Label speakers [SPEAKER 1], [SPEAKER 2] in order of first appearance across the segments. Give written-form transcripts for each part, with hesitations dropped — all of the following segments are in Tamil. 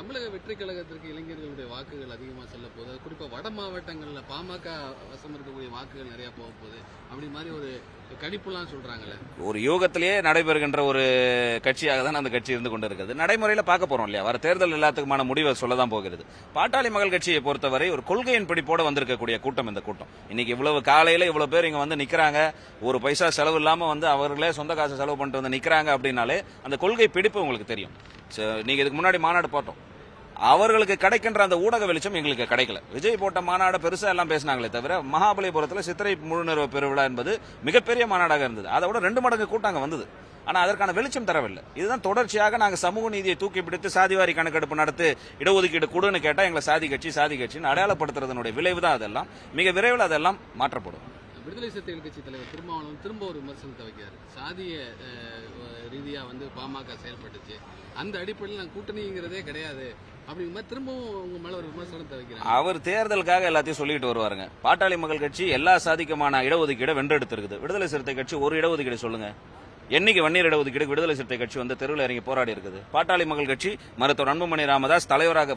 [SPEAKER 1] தமிழக வெற்றி கழகத்திற்கு இளைஞர்களுடைய வாக்குகள் அதிகமாக செல்ல போகுது. குறிப்பாக வட மாவட்டங்களில் பாமக வசம் இருக்கக்கூடிய வாக்குகள் நிறைய போக போகுது அப்படி மாதிரி ஒரு கணிப்புலாம் சொல்றாங்களே.
[SPEAKER 2] ஒரு யோகத்திலேயே நடைபெறுகின்ற ஒரு கட்சியாக தான் அந்த கட்சி இருந்து கொண்டு இருக்குது. நடைமுறையில் பார்க்க போறோம் இல்லையா, வர தேர்தல் எல்லாத்துக்குமான முடிவை சொல்லதான் போகிறது. பாட்டாளி மக்கள் கட்சியை பொறுத்தவரை ஒரு கொள்கையின் பிடிப்போட வந்திருக்கக்கூடிய கூட்டம் இந்த கூட்டம். இன்னைக்கு இவ்வளவு காலையில இவ்வளவு பேர் இங்க வந்து நிக்கிறாங்க, ஒரு பைசா செலவு இல்லாம வந்து அவர்களே சொந்த காசு செலவு பண்ணிட்டு வந்து நிக்கிறாங்க அப்படின்னாலே அந்த கொள்கை பிடிப்பு உங்களுக்கு தெரியும். நீங்க இதுக்கு முன்னாடி மாநாடு போட்டோம், அவர்களுக்கு கிடைக்கின்ற அந்த ஊடக வெளிச்சம் எங்களுக்கு கிடைக்கல. விஜய் போட்ட மாநாடு பெருசா எல்லாம் பேசினாங்களே தவிர மகாபலிபுரத்தில் சித்திரை முழுநிறுவ பெருவிழா என்பது மிகப்பெரிய மாநாடாக இருந்தது. அதை விட 2 மடங்கு கூட்டாங்க வந்தது. ஆனா அதற்கான வெளிச்சம் தரவில்லை. இதுதான் தொடர்ச்சியாக நாங்க சமூக நீதியை தூக்கி பிடித்து சாதிவாரி கணக்கெடுப்பு நடத்து இடஒதுக்கீடு கொடுன்னு கேட்டா எங்களை சாதி கட்சின்னு அடையாளப்படுத்துறதனுடைய விளைவு தான் அதெல்லாம். மிக விரைவில் அதெல்லாம் மாற்றப்படும்.
[SPEAKER 1] விடுதலை சிறுத்தைகள் கட்சி தலைவர் திருமாவளவன் திரும்ப ஒரு விமர்சனத்தை வைக்கிறார். சாதிய ரீதியா வந்து பாமக செயல்பட்டுச்சு, அந்த அடிப்படையில் நான் கூட்டணிங்கிறதே கிடையாது அப்படிங்கிற மாதிரி திரும்பவும் உங்க மேல ஒரு விமர்சனத்தை வைக்கிறார்.
[SPEAKER 2] அவர் தேர்தலுக்காக எல்லாத்தையும் சொல்லிட்டு வருவாருங்க. பாட்டாளி மக்கள் கட்சி எல்லா சாதிக்குமான இடஒதுக்கீடை வென்றெடுத்திருக்குது. விடுதலை சிறுத்தை கட்சி ஒரு இடஒதுக்கீடு சொல்லுங்க. என்னைக்கு வன்னியர் இடஒதுக்கீடு விடுதலை சிறுத்தை கட்சி வந்து தெருவில் இறங்கி போராடி இருக்குது. பாட்டாளி மக்கள் கட்சி மருத்துவர் அன்புமணி ராமதாஸ் தலைவராக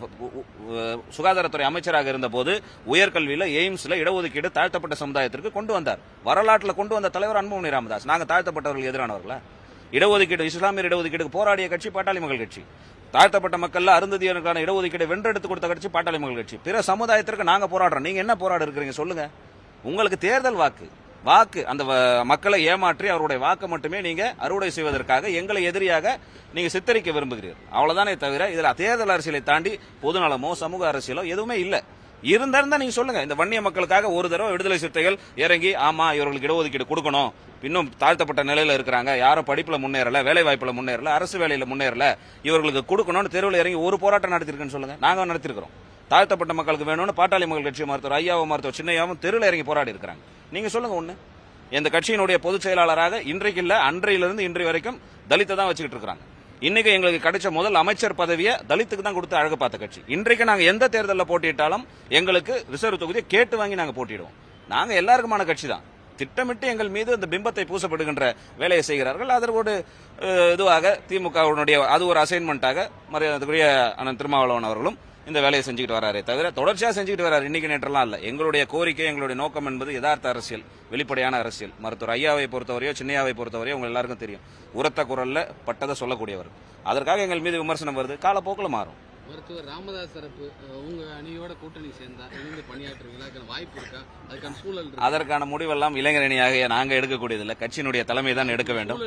[SPEAKER 2] சுகாதாரத்துறை அமைச்சராக இருந்த போது உயர்கல்வியில எய்ம்ஸ்ல இடஒதுக்கீடு தாழ்த்தப்பட்ட சமுதாயத்திற்கு கொண்டு வந்தார். வரலாற்றில் கொண்டு வந்த தலைவர் அன்புமணி ராமதாஸ். நாங்க தாழ்த்தப்பட்டவர்கள் எதிரானவர்களா? இடஒதுக்கீடு இஸ்லாமியர் இடஒதுக்கீடுக்கு போராடிய கட்சி பாட்டாளி மக்கள் கட்சி. தாழ்த்தப்பட்ட மக்கள் அருந்ததியருக்கான இடஒதுக்கீடு வென்றெடுத்து கொடுத்த கட்சி பாட்டாளி மக்கள் கட்சி. பிற சமுதாயத்திற்கு நாங்க போராடுறோம், நீங்க என்ன போராட இருக்கிறீங்க சொல்லுங்க. உங்களுக்கு தேர்தல் வாக்கு அந்த மக்களை ஏமாற்றி அவருடைய வாக்கு மட்டுமே நீங்க அறுவடை செய்வதற்காக எங்களை எதிரியாக நீங்க சித்தரிக்க விரும்புகிறீர்கள். அவ்வளவுதானே தவிர இதுல தேர்தல் அரசியலை தாண்டி பொதுநலமோ சமூக அரசியலோ எதுவுமே இல்ல. இருந்தா நீங்க சொல்லுங்க. இந்த வன்னிய மக்களுக்காக ஒரு தடவை விடுதலை சிறுத்தைகள் இறங்கி ஆமா இவர்களுக்கு இடஒதுக்கீடு கொடுக்கணும், இன்னும் தாழ்த்தப்பட்ட நிலையில இருக்கிறாங்க, யாரும் படிப்புல முன்னேறல, வேலை வாய்ப்புல முன்னேறல, அரசு வேலையில முன்னேறல, இவர்களுக்கு கொடுக்கணும்னு தெருவில் இறங்கி ஒரு போராட்டம் நடத்திருக்குன்னு சொல்லுங்க. நாங்க நடத்திருக்கிறோம். தாழ்த்தப்பட்ட மக்களுக்கு வேணும்னு பாட்டாளி மக்கள் கட்சி மருத்துவர் ஐயாவும் மருத்துவர் சின்னையாவும் தெருவில் இறங்கி போராடி இருக்கிறாங்க. நீங்க சொல்லுங்க ஒண்ணு. இந்த கட்சியினுடைய பொதுச் செயலாளராக இன்றைக்கு இல்ல அன்றையிலிருந்து இன்றைய வரைக்கும் தலித்தை தான் வச்சுக்கிட்டு இருக்காங்க. இன்னைக்கு எங்களுக்கு கிடைச்ச முதல் அமைச்சர் பதவியை தலித்துக்கு தான் கொடுத்து அழகு பார்த்த கட்சி. இன்றைக்கு நாங்க எந்த தேர்தலில் போட்டியிட்டாலும் எங்களுக்கு ரிசர்வ் தொகுதியை கேட்டு வாங்கி நாங்க போட்டிடுவோம். நாங்க எல்லாருக்குமான கட்சி தான். திட்டமிட்டு எங்கள் மீது இந்த பிம்பத்தை பூசப்படுகின்ற வேலையை செய்கிறார்கள். அதற்கு இதுவாக திமுகவுடைய அது ஒரு அசைன்மெண்டாக மரியாதைக்குரிய அண்ணன் திருமாவளவன் அவர்களும் இந்த வேலையை செஞ்சுக்கிட்டு வராரே தவிர தொடர்ச்சியா செஞ்சுக்கிட்டு வராரு. இன்னைக்கு நேற்றெல்லாம் இல்ல. எங்களுடைய கோரிக்கை எங்களுடைய நோக்கம் என்பது யதார்த்த அரசியல், வெளிப்படையான அரசியல். மருத்துவர் ஐயாவை பொறுத்தவரையோ சின்னையாவை பொறுத்தவரையோ உங்க எல்லாருக்கும் தெரியும், உரத்த குரல்ல பட்டதை சொல்லக்கூடியவர். அதற்காக எங்கள் மீது விமர்சனம் வருது. காலப்போக்கில் மாறும்.
[SPEAKER 1] மருத்துவர் ராமதாஸ் தரப்பு உங்க அணியோட கூட்டணி சேர்ந்தா இணைந்து பணியாற்றுவீங்களா? வாய்ப்பு இருக்கா? அதுக்கான சூழல்?
[SPEAKER 2] அதற்கான முடிவெல்லாம் இளைஞர் அணியாக நாங்க எடுக்கக்கூடியதில்லை, கட்சியினுடைய தலைமை தான் எடுக்க வேண்டும்.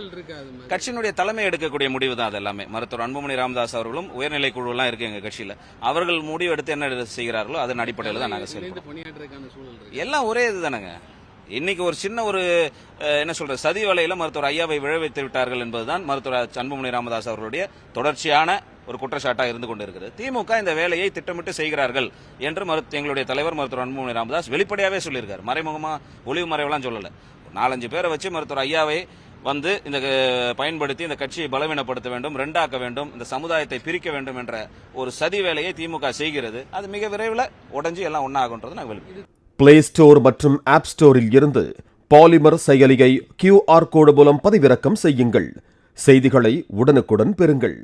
[SPEAKER 2] கட்சியினுடைய தலைமை எடுக்கக்கூடிய முடிவு தான் அது எல்லாமே. மருத்துவர் அன்புமணி ராமதாஸ் அவர்களும் உயர்நிலை குழு எல்லாம் இருக்கு எங்க கட்சியில. அவர்கள் முடிவு எடுத்து என்ன செய்கிறார்களோ அதன் அடிப்படையில் தான் நாங்க செய்யறோம்.
[SPEAKER 1] பணியாற்றுறதுக்கான சூழல்
[SPEAKER 2] எல்லாம் ஒரே இதுதானங்க. இன்னைக்கு ஒரு சின்ன ஒரு என்ன சொல்ற சதி வலையில மருத்துவர் ஐயாவை விளைவித்து விட்டார்கள் என்பதுதான் மருத்துவர் அன்புமணி ராமதாஸ் அவர்களுடைய தொடர்ச்சியான ஒரு குற்றச்சாட்டா இருந்து கொண்டிருக்கிறது. திமுக இந்த வேலையை திட்டமிட்டு செய்கிறார்கள் என்று எங்களுடைய தலைவர் மருத்துவர் அன்புமணி ராமதாஸ் வெளிப்படையாவே சொல்லியிருக்காரு. மறைமுகமா ஒளிவு மறைவெல்லாம் சொல்லல. 4-5 பேரை வச்சு மருத்துவர் ஐயாவை வந்து இந்த பயன்படுத்தி இந்த கட்சியை பலவீனப்படுத்த வேண்டும், ரெண்டாக்க வேண்டும், இந்த சமுதாயத்தை பிரிக்க வேண்டும் என்ற ஒரு சதி வேலையை திமுக செய்கிறது. அது மிக விரைவில் உடஞ்சி எல்லாம் ஒன்னாகுன்றது நாங்கள்
[SPEAKER 3] பிளே ஸ்டோர் மற்றும் ஆப் ஸ்டோரில் இருந்து பாலிமர் செயலியை QR கோடு மூலம் பதிவிறக்கம் செய்யுங்கள். செய்திகளை உடனுக்குடன் பெறுங்கள்.